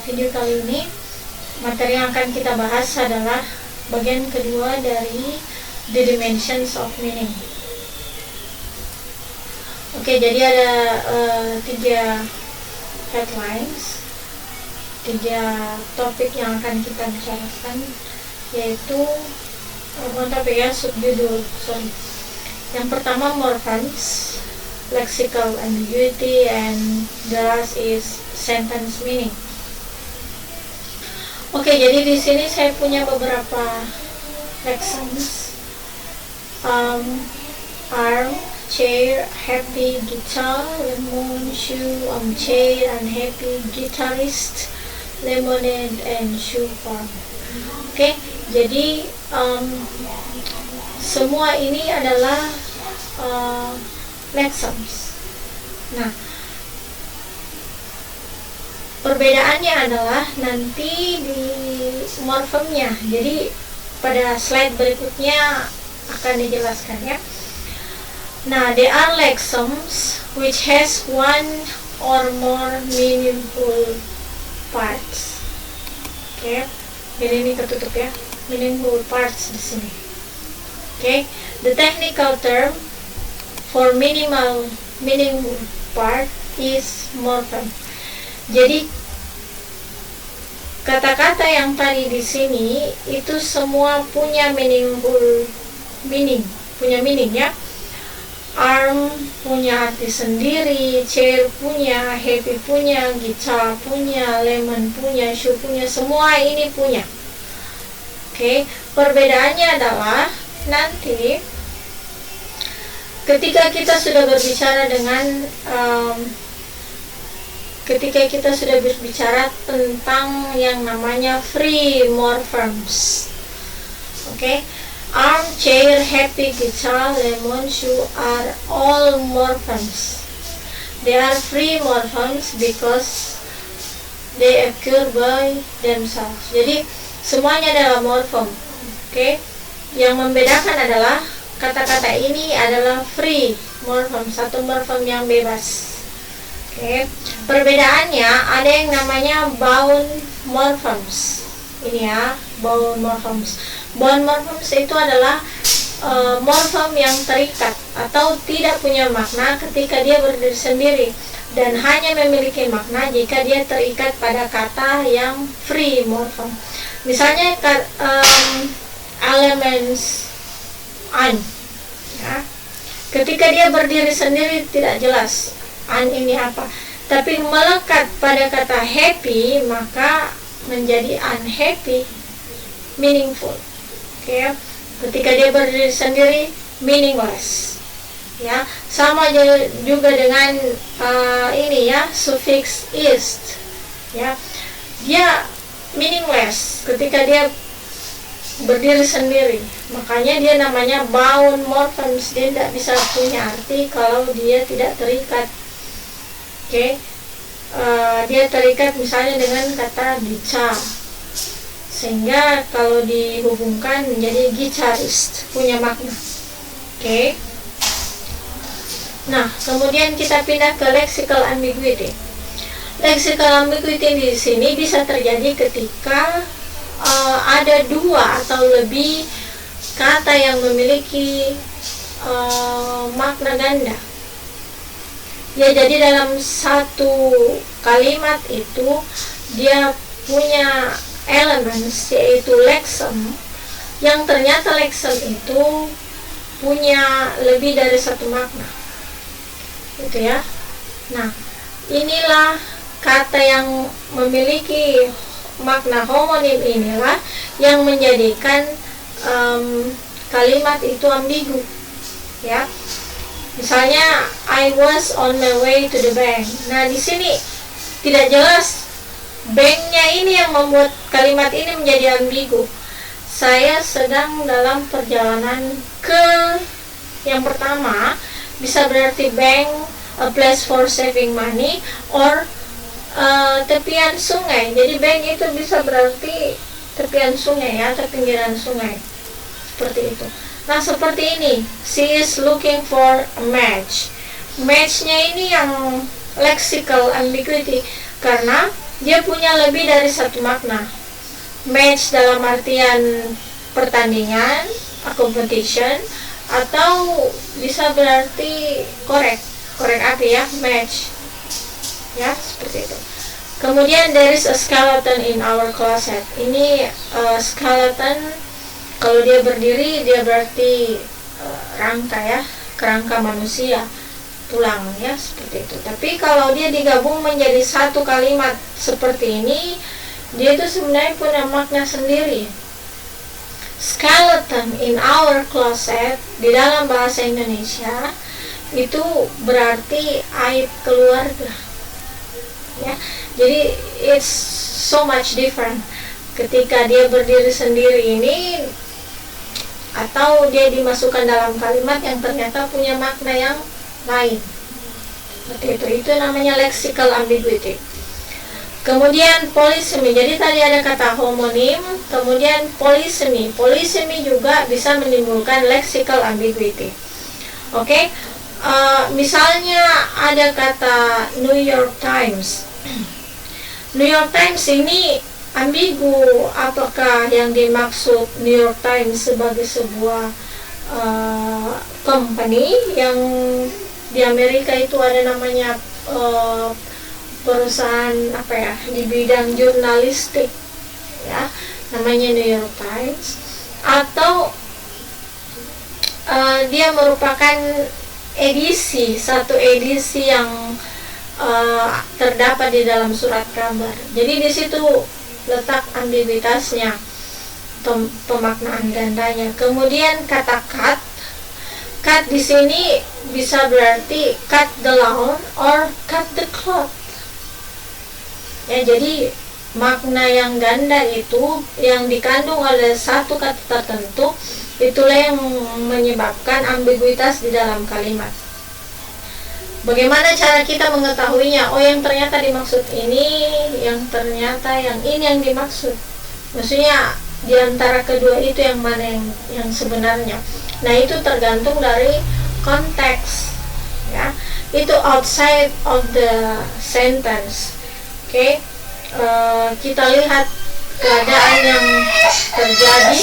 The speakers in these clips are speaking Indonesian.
video kali ini, materi yang akan kita bahas adalah bagian kedua dari The Dimensions of Meaning. Oke, jadi ada 3 headlines, 3 topik yang akan kita bicarakan, yaitu subjudul. Yang pertama morphemes, lexical ambiguity, and the last is sentence meaning. Oke, jadi di sini saya punya beberapa lexemes. Arm, chair, happy, guitar, lemon, shoe, chair, unhappy, guitarist, lemonade, and shoe farm. Oke, jadi semua ini adalah lexemes. Nah, perbedaannya adalah nanti di morfemnya. Jadi pada slide berikutnya akan dijelaskan ya. Nah, there are lexemes which has one or more meaningful parts. Oke, jadi ini ketutup ya, meaningful parts di sini. Oke, the technical term for meaningful part is morpheme. Jadi kata-kata yang tadi di sini itu semua punya punya meaning ya. Arm punya arti sendiri, chair punya, happy punya, guitar punya, lemon punya, shoe punya, semua ini punya. Oke, perbedaannya adalah nanti ketika kita sudah berbicara tentang yang namanya free morphemes. Oke, arm, chair, happy, guitar, lemon, shoe are all morphemes. They are free morphemes because they occur by themselves. Jadi semuanya adalah morphem. Oke, yang membedakan adalah kata-kata ini adalah free morphem, satu morphem yang bebas. Oke, perbedaannya ada yang namanya bound morphemes. Ini ya, bound morphemes. Bound morphemes itu adalah morphem yang terikat atau tidak punya makna ketika dia berdiri sendiri dan hanya memiliki makna jika dia terikat pada kata yang free morphem. Misalnya elements an ya. Ketika dia berdiri sendiri tidak jelas an ini apa, tapi melekat pada kata happy maka menjadi unhappy, meaningful. Oke, ketika dia berdiri sendiri meaningless ya. Sama juga dengan ini ya, suffix ist ya, dia meaningless ketika dia berdiri sendiri, makanya dia namanya bound morphemes. Dia tidak bisa punya arti kalau dia tidak terikat. Oke, dia terikat misalnya dengan kata guitar, sehingga kalau dihubungkan menjadi guitarist, punya makna. Oke. Nah, kemudian kita pindah ke lexical ambiguity. Lexical ambiguity di sini bisa terjadi ketika ada 2 atau lebih kata yang memiliki makna ganda. Ya, jadi dalam satu kalimat itu dia punya elements, yaitu lexem, yang ternyata lexem itu punya lebih dari satu makna. Gitu ya. Nah, inilah kata yang memiliki makna homonim, inilah yang menjadikan kalimat itu ambigu ya. Misalnya I was on my way to the bank. Nah, di sini tidak jelas banknya ini yang membuat kalimat ini menjadi ambigu. Saya sedang dalam perjalanan ke, yang pertama bisa berarti bank, a place for saving money, or tepian sungai. Jadi bank itu bisa berarti tepian sungai ya, pinggiran sungai, seperti itu. Nah, seperti ini, she is looking for a match. Match-nya ini yang lexical ambiguity, karena dia punya lebih dari satu makna. Match dalam artian pertandingan, competition, atau bisa berarti korek api ya, match ya, seperti itu. Kemudian there is a skeleton in our closet. Ini skeleton, kalau dia berdiri dia berarti rangka ya, kerangka manusia, tulang ya, seperti itu. Tapi kalau dia digabung menjadi satu kalimat seperti ini, dia itu sebenarnya punya makna sendiri. Skeleton in our closet di dalam bahasa Indonesia itu berarti aib keluarga ya. Jadi it's so much different ketika dia berdiri sendiri ini atau dia dimasukkan dalam kalimat yang ternyata punya makna yang lain. Seperti itu namanya lexical ambiguity. Kemudian polisemi, jadi tadi ada kata homonim, kemudian polisemi. Polisemi juga bisa menimbulkan lexical ambiguity. Oke, misalnya ada kata New York Times. New York Times ini ambigu, apakah yang dimaksud New York Times sebagai sebuah company yang di Amerika itu ada namanya perusahaan apa ya di bidang jurnalistik ya, namanya New York Times, atau dia merupakan satu edisi yang terdapat di dalam surat kabar. Jadi di situ letak ambiguitasnya, pemaknaan gandanya. Kemudian kata cut di sini bisa berarti cut the lawn or cut the cloth. Ya, jadi makna yang ganda itu yang dikandung oleh satu kata tertentu, itulah yang menyebabkan ambiguitas di dalam kalimat. Bagaimana cara kita mengetahuinya? Oh, yang ternyata dimaksud ini, yang ternyata yang ini yang dimaksud. Maksudnya di antara kedua itu yang mana yang sebenarnya. Nah, itu tergantung dari konteks ya. Itu outside of the sentence. Oke, kita lihat keadaan yang terjadi.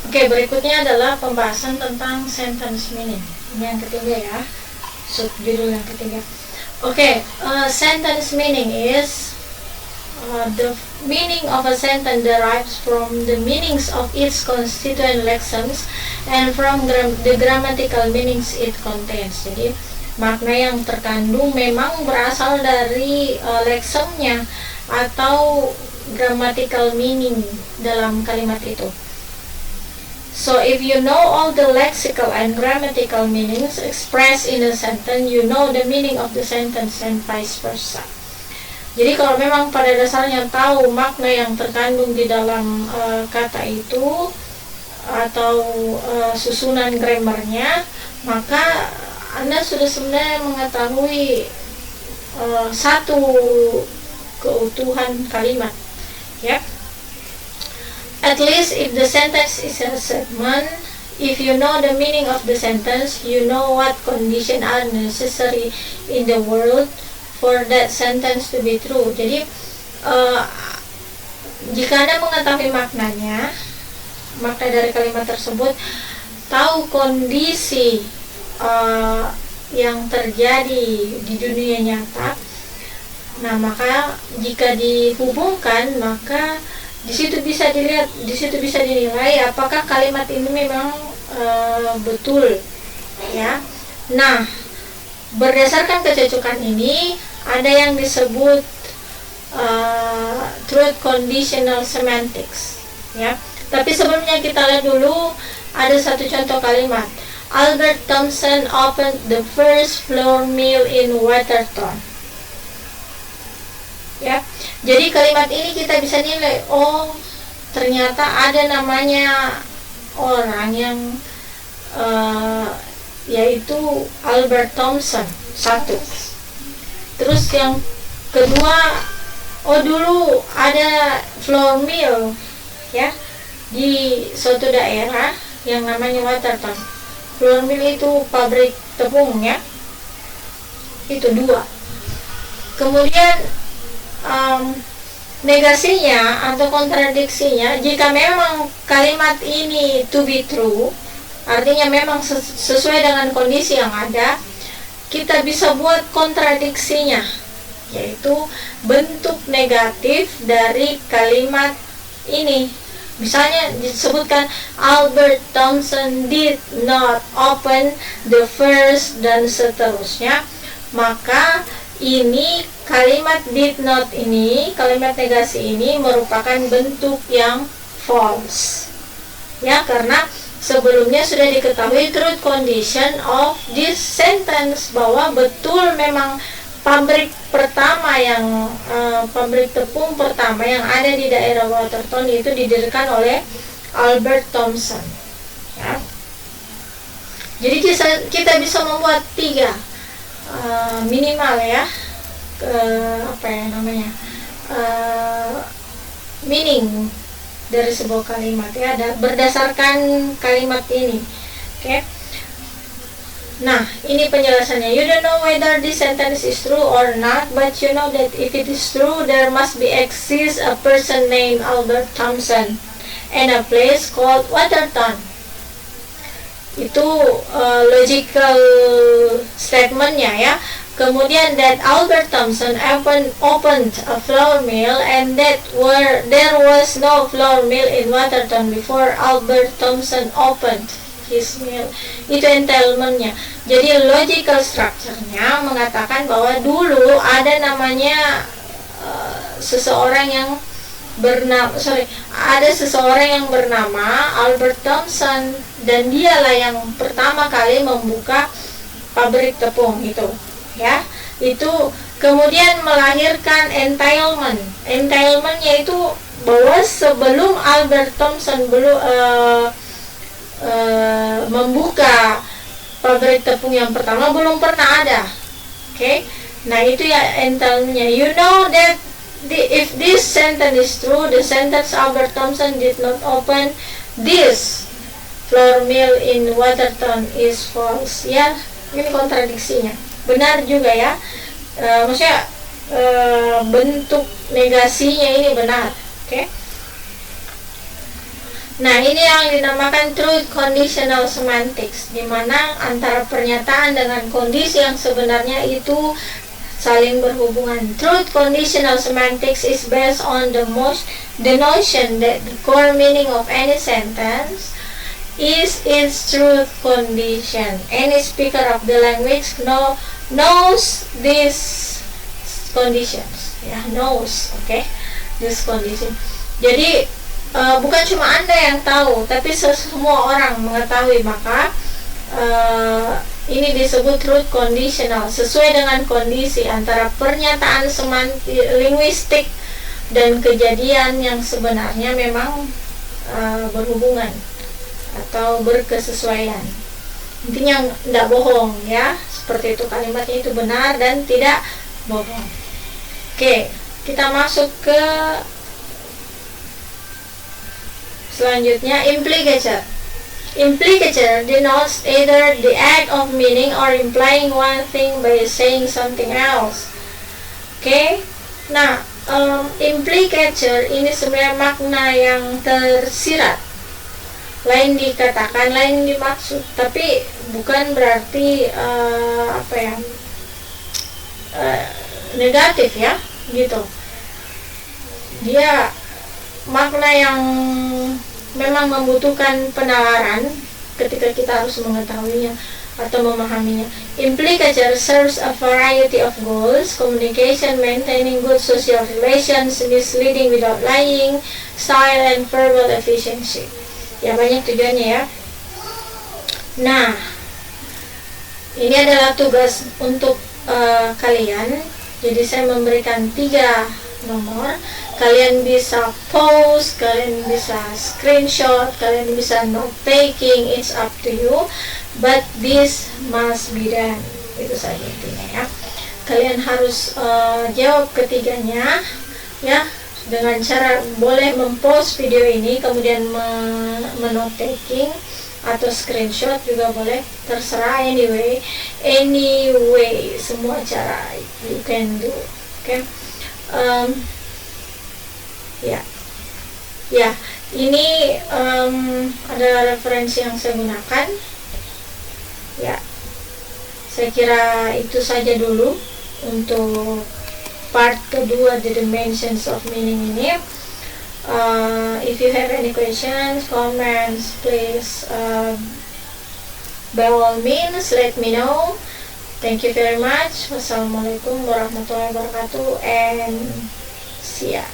Oke, berikutnya adalah pembahasan tentang sentence meaning. Ini yang ketiga ya, subjudul yang ketiga. Oke, sentence meaning is the meaning of a sentence derives from the meanings of its constituent lexems and from the grammatical meanings it contains. Jadi makna yang terkandung memang berasal dari leksemnya atau grammatical meaning dalam kalimat itu. So if you know all the lexical and grammatical meanings expressed in a sentence, you know the meaning of the sentence and vice versa. Jadi kalau memang pada dasarnya tahu makna yang terkandung di dalam kata itu atau susunan grammarnya, maka Anda sudah sebenarnya mengetahui satu keutuhan kalimat ya. At least if the sentence is a statement, if you know the meaning of the sentence, you know what conditions are necessary in the world for that sentence to be true. Jadi jika Anda mengetahui maknanya, makna dari kalimat tersebut, tahu kondisi yang terjadi di dunia nyata, nah maka jika dihubungkan, maka di situ bisa dilihat, di situ bisa dinilai apakah kalimat ini memang betul ya. Nah, berdasarkan kecocokan ini ada yang disebut truth conditional semantics ya. Tapi sebelumnya kita lihat dulu ada satu contoh kalimat. Albert Thompson opened the first flour mill in Watertown. Ya, jadi kalimat ini kita bisa nilai, oh ternyata ada namanya orang yang yaitu Albert Thompson, satu. Terus yang kedua, oh dulu ada flour mill ya di suatu daerah yang namanya Watertown. Flour mill itu pabrik tepung ya. Itu 2. Kemudian negasinya atau kontradiksinya, jika memang kalimat ini to be true, artinya memang sesuai dengan kondisi yang ada, kita bisa buat kontradiksinya, yaitu bentuk negatif dari kalimat ini. Misalnya disebutkan Albert Thomson did not open the first, dan seterusnya. Maka ini kalimat did not ini, kalimat negasi ini merupakan bentuk yang false. Ya, karena sebelumnya sudah diketahui truth condition of this sentence, bahwa betul memang pabrik tepung pertama yang ada di daerah Watertown itu didirikan oleh Albert Thomson. Ya. Jadi kita bisa membuat 3 minimal ya, meaning dari sebuah kalimat ya, berdasarkan kalimat ini. Oke. Nah, ini penjelasannya. You don't know whether this sentence is true or not, but you know that if it is true, there must exist a person named Albert Thomson and a place called Watertown. Itu logical statementnya ya. Kemudian that Albert Thomson opened a flour mill, and that there was no flour mill in Watertown before Albert Thomson opened his mill. Itu entailmentnya. Jadi logical structure-nya mengatakan bahwa dulu ada namanya seseorang yang bernama Albert Thomson, dan dialah yang pertama kali membuka pabrik tepung itu ya. Itu kemudian melahirkan entailment. Entailmentnya itu bahwa sebelum Albert Thomson membuka pabrik tepung yang pertama belum pernah ada. Oke. Nah, itu ya entailmentnya. You know that if this sentence is true, the sentence Albert Thomson did not open this flour mill in Watertown is false. Ya, ini kontradiksinya. Benar juga ya. Maksudnya bentuk negasinya ini benar. Oke. Nah, ini yang dinamakan truth conditional semantics, di mana antara pernyataan dengan kondisi yang sebenarnya itu saling berhubungan. Truth conditional semantics is based on the notion that the core meaning of any sentence is its truth condition. Any speaker of the language knows these conditions. Ya, knows, okay? This condition. Jadi bukan cuma Anda yang tahu, tapi semua orang mengetahui. Maka ini disebut truth conditional, sesuai dengan kondisi antara pernyataan linguistik dan kejadian yang sebenarnya memang berhubungan atau berkesesuaian. Intinya tidak bohong ya, seperti itu kalimatnya, itu benar dan tidak bohong. Oke, kita masuk ke selanjutnya, implicature. Implicature denotes either the act of meaning or implying one thing by saying something else. Oke. Nah, implicature ini sebenarnya makna yang tersirat. Lain dikatakan, lain dimaksud, tapi bukan berarti negatif ya, gitu. Dia makna yang memang membutuhkan penalaran ketika kita harus mengetahuinya atau memahaminya. Implicature serves a variety of goals: communication, maintaining good social relations, misleading without lying, style, and verbal efficiency. Ya, banyak tujuannya ya. Nah, ini adalah tugas untuk kalian. Jadi saya memberikan 3 nomor. Kalian bisa post, kalian bisa screenshot, kalian bisa note taking, it's up to you, but this must be done. Itu saja intinya ya. Kalian harus jawab ketiganya ya, dengan cara boleh mempost video ini, kemudian menote taking, atau screenshot juga boleh, terserah. Anyway semua cara you can do. Okay. Ini ada referensi yang saya gunakan. Saya kira itu saja dulu untuk part kedua, the dimensions of meaning ini. If you have any questions, comments, please by all means let me know. Thank you very much. Wassalamualaikum warahmatullahi wabarakatuh, and see ya.